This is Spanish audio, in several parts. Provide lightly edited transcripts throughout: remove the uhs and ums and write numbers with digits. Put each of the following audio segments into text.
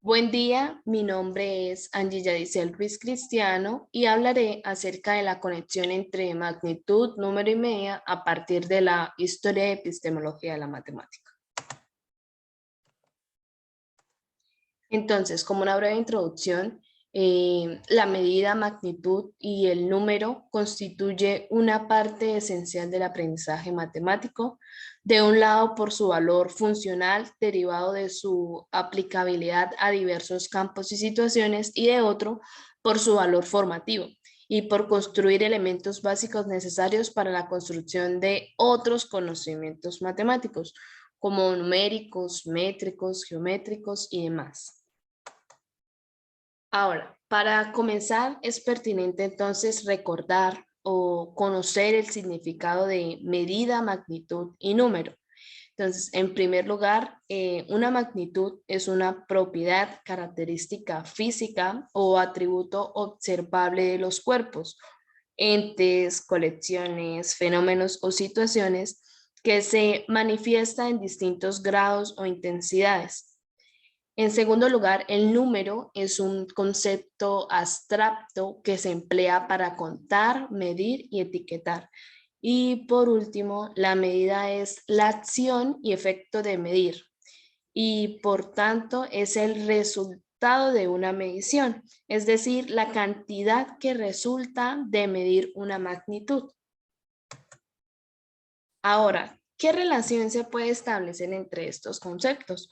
Buen día, mi nombre es Angie Yadisel Ruiz Cristiano y hablaré acerca de la conexión entre magnitud, número y media a partir de la historia y epistemología de la matemática. Entonces, como una breve introducción, la medida, magnitud y el número constituye una parte esencial del aprendizaje matemático, de un lado por su valor funcional derivado de su aplicabilidad a diversos campos y situaciones y de otro por su valor formativo y por construir elementos básicos necesarios para la construcción de otros conocimientos matemáticos, como numéricos, métricos, geométricos y demás. Ahora, para comenzar, es pertinente entonces recordar o conocer el significado de medida, magnitud y número. Entonces, en primer lugar, una magnitud es una propiedad, característica física o atributo observable de los cuerpos, entes, colecciones, fenómenos o situaciones que se manifiesta en distintos grados o intensidades. En segundo lugar, el número es un concepto abstracto que se emplea para contar, medir y etiquetar. Y por último, la medida es la acción y efecto de medir y por tanto es el resultado de una medición, es decir, la cantidad que resulta de medir una magnitud. Ahora, ¿qué relación se puede establecer entre estos conceptos?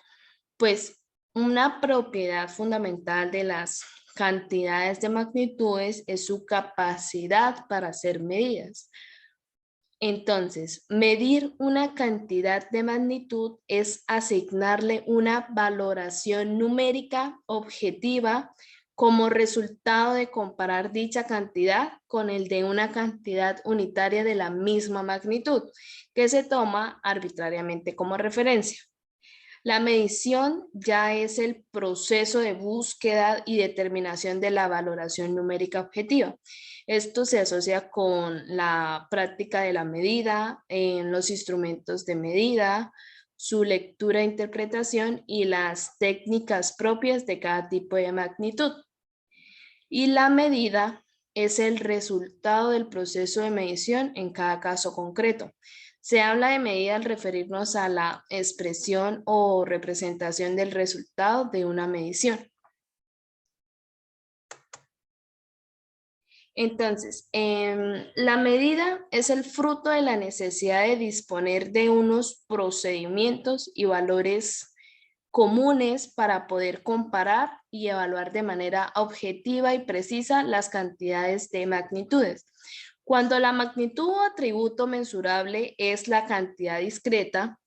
Pues una propiedad fundamental de las cantidades de magnitudes es su capacidad para ser medidas. Entonces, medir una cantidad de magnitud es asignarle una valoración numérica objetiva como resultado de comparar dicha cantidad con el de una cantidad unitaria de la misma magnitud, que se toma arbitrariamente como referencia. La medición ya es el proceso de búsqueda y determinación de la valoración numérica objetiva. Esto se asocia con la práctica de la medida, en los instrumentos de medida, su lectura e interpretación y las técnicas propias de cada tipo de magnitud. Y la medida es el resultado del proceso de medición en cada caso concreto. Se habla de medida al referirnos a la expresión o representación del resultado de una medición. Entonces, la medida es el fruto de la necesidad de disponer de unos procedimientos y valores comunes para poder comparar y evaluar de manera objetiva y precisa las cantidades de magnitudes. Cuando la magnitud o atributo mensurable es la cantidad discreta,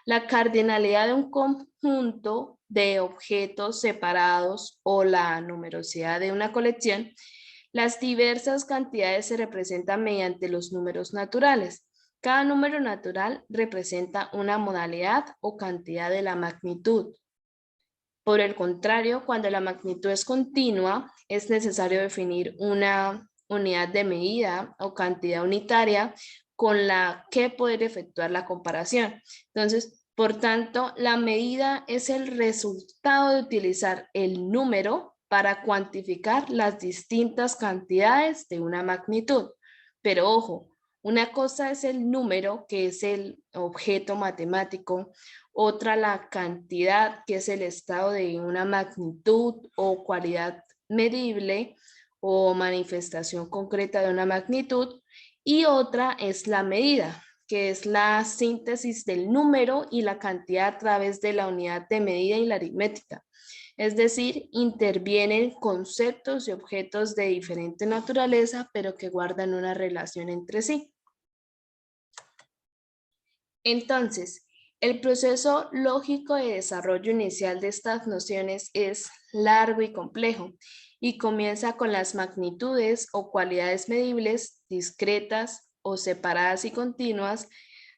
la cardinalidad de un conjunto de objetos separados o la numerosidad de una colección, las diversas cantidades se representan mediante los números naturales. Cada número natural representa una modalidad o cantidad de la magnitud. Por el contrario, cuando la magnitud es continua, es necesario definir una unidad de medida o cantidad unitaria con la que poder efectuar la comparación. Entonces, por tanto, la medida es el resultado de utilizar el número para cuantificar las distintas cantidades de una magnitud. Pero ojo, una cosa es el número, que es el objeto matemático, otra la cantidad, que es el estado de una magnitud o cualidad medible o manifestación concreta de una magnitud, y otra es la medida, que es la síntesis del número y la cantidad a través de la unidad de medida y la aritmética. Es decir, intervienen conceptos y objetos de diferente naturaleza, pero que guardan una relación entre sí. Entonces, el proceso lógico de desarrollo inicial de estas nociones es largo y complejo y comienza con las magnitudes o cualidades medibles, discretas o separadas y continuas.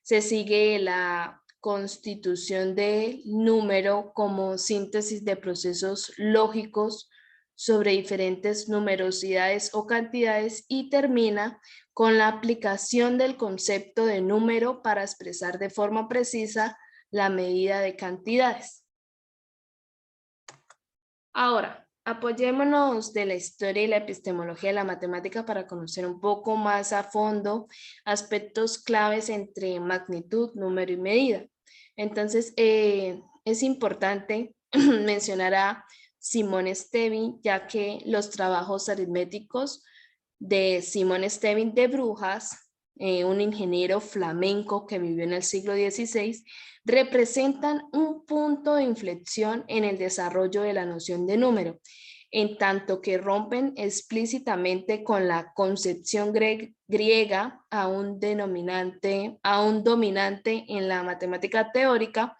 Se sigue la constitución del número como síntesis de procesos lógicos sobre diferentes numerosidades o cantidades y termina con la aplicación del concepto de número para expresar de forma precisa la medida de cantidades. Ahora, apoyémonos de la historia y la epistemología de la matemática para conocer un poco más a fondo aspectos claves entre magnitud, número y medida. Entonces, es importante mencionar a Simón Stevin, ya que los trabajos aritméticos de Simón Stevin de Brujas, un ingeniero flamenco que vivió en el siglo XVI, representan un punto de inflexión en el desarrollo de la noción de número, en tanto que rompen explícitamente con la concepción griega a un dominante en la matemática teórica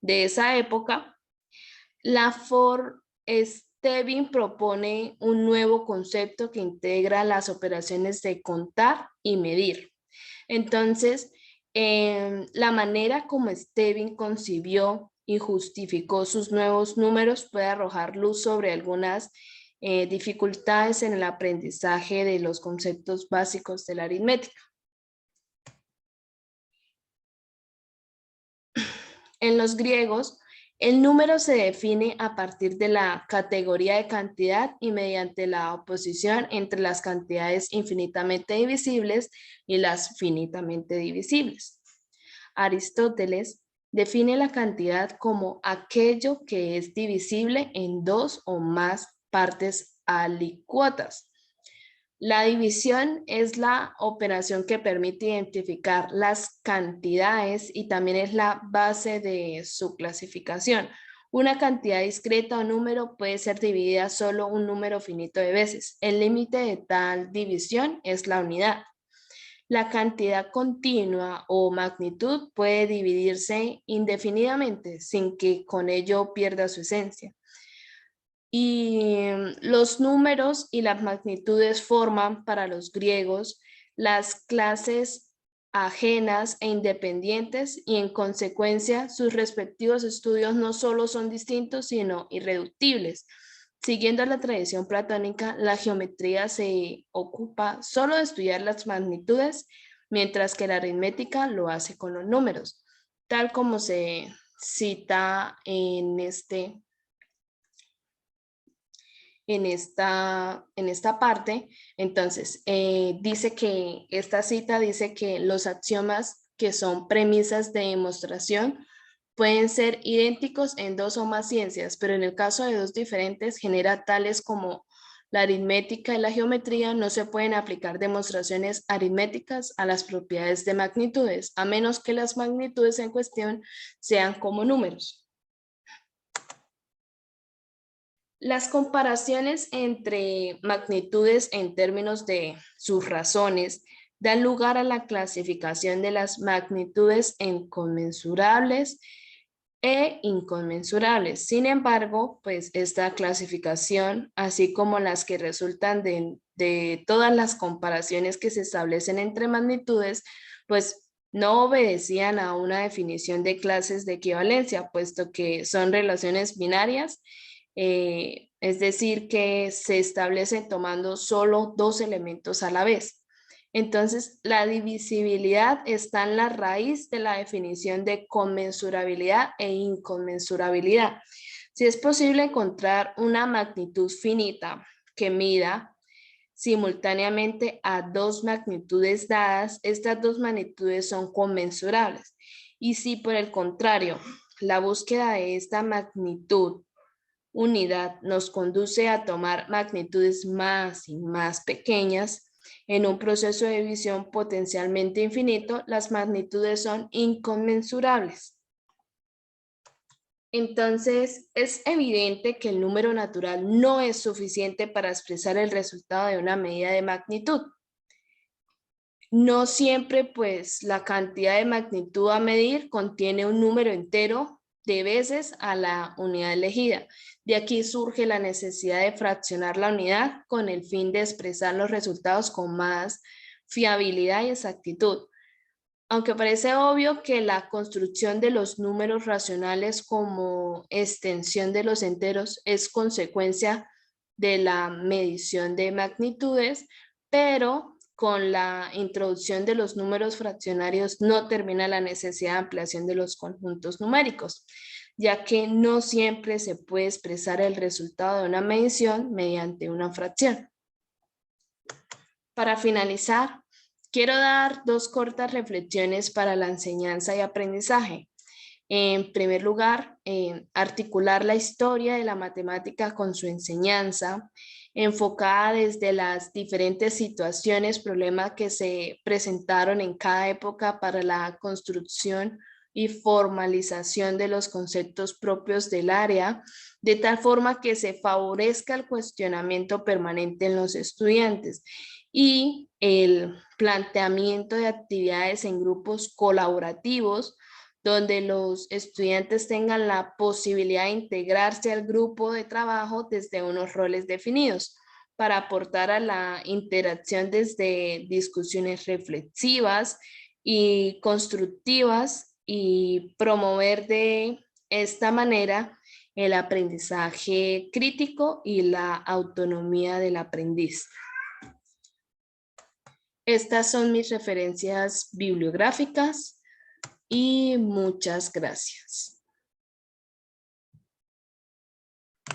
de esa época. Stevin propone un nuevo concepto que integra las operaciones de contar y medir. Entonces, la manera como Stevin concibió y justificó sus nuevos números puede arrojar luz sobre algunas dificultades en el aprendizaje de los conceptos básicos de la aritmética. En los griegos, el número se define a partir de la categoría de cantidad y mediante la oposición entre las cantidades infinitamente divisibles y las finitamente divisibles. Aristóteles define la cantidad como aquello que es divisible en dos o más partes alícuotas. La división es la operación que permite identificar las cantidades y también es la base de su clasificación. Una cantidad discreta o número puede ser dividida solo un número finito de veces. El límite de tal división es la unidad. La cantidad continua o magnitud puede dividirse indefinidamente sin que con ello pierda su esencia. Y los números y las magnitudes forman para los griegos las clases ajenas e independientes y en consecuencia sus respectivos estudios no solo son distintos sino irreductibles. Siguiendo la tradición platónica, la geometría se ocupa solo de estudiar las magnitudes, mientras que la aritmética lo hace con los números, tal como se cita en esta parte. Entonces, esta cita dice que los axiomas que son premisas de demostración pueden ser idénticos en dos o más ciencias, pero en el caso de dos diferentes genera tales como la aritmética y la geometría, no se pueden aplicar demostraciones aritméticas a las propiedades de magnitudes, a menos que las magnitudes en cuestión sean como números. Las comparaciones entre magnitudes en términos de sus razones dan lugar a la clasificación de las magnitudes en conmensurables e inconmensurables. Sin embargo, pues esta clasificación, así como las que resultan de todas las comparaciones que se establecen entre magnitudes, pues no obedecían a una definición de clases de equivalencia, puesto que son relaciones binarias, es decir, que se establecen tomando solo dos elementos a la vez. Entonces, la divisibilidad está en la raíz de la definición de conmensurabilidad e inconmensurabilidad. Si es posible encontrar una magnitud finita que mida simultáneamente a dos magnitudes dadas, estas dos magnitudes son conmensurables. Y si por el contrario, la búsqueda de esta magnitud unidad nos conduce a tomar magnitudes más y más pequeñas, en un proceso de división potencialmente infinito, las magnitudes son inconmensurables. Entonces, es evidente que el número natural no es suficiente para expresar el resultado de una medida de magnitud. No siempre, pues, la cantidad de magnitud a medir contiene un número entero de veces a la unidad elegida. De aquí surge la necesidad de fraccionar la unidad con el fin de expresar los resultados con más fiabilidad y exactitud. Aunque parece obvio que la construcción de los números racionales como extensión de los enteros es consecuencia de la medición de magnitudes, pero con la introducción de los números fraccionarios no termina la necesidad de ampliación de los conjuntos numéricos. ya que no siempre se puede expresar el resultado de una medición mediante una fracción. Para finalizar, quiero dar dos cortas reflexiones para la enseñanza y aprendizaje. En primer lugar, articular la historia de la matemática con su enseñanza, enfocada desde las diferentes situaciones, problemas que se presentaron en cada época para la construcción y formalización de los conceptos propios del área, de tal forma que se favorezca el cuestionamiento permanente en los estudiantes y el planteamiento de actividades en grupos colaborativos donde los estudiantes tengan la posibilidad de integrarse al grupo de trabajo desde unos roles definidos para aportar a la interacción desde discusiones reflexivas y constructivas y promover de esta manera el aprendizaje crítico y la autonomía del aprendiz. Estas son mis referencias bibliográficas y muchas gracias.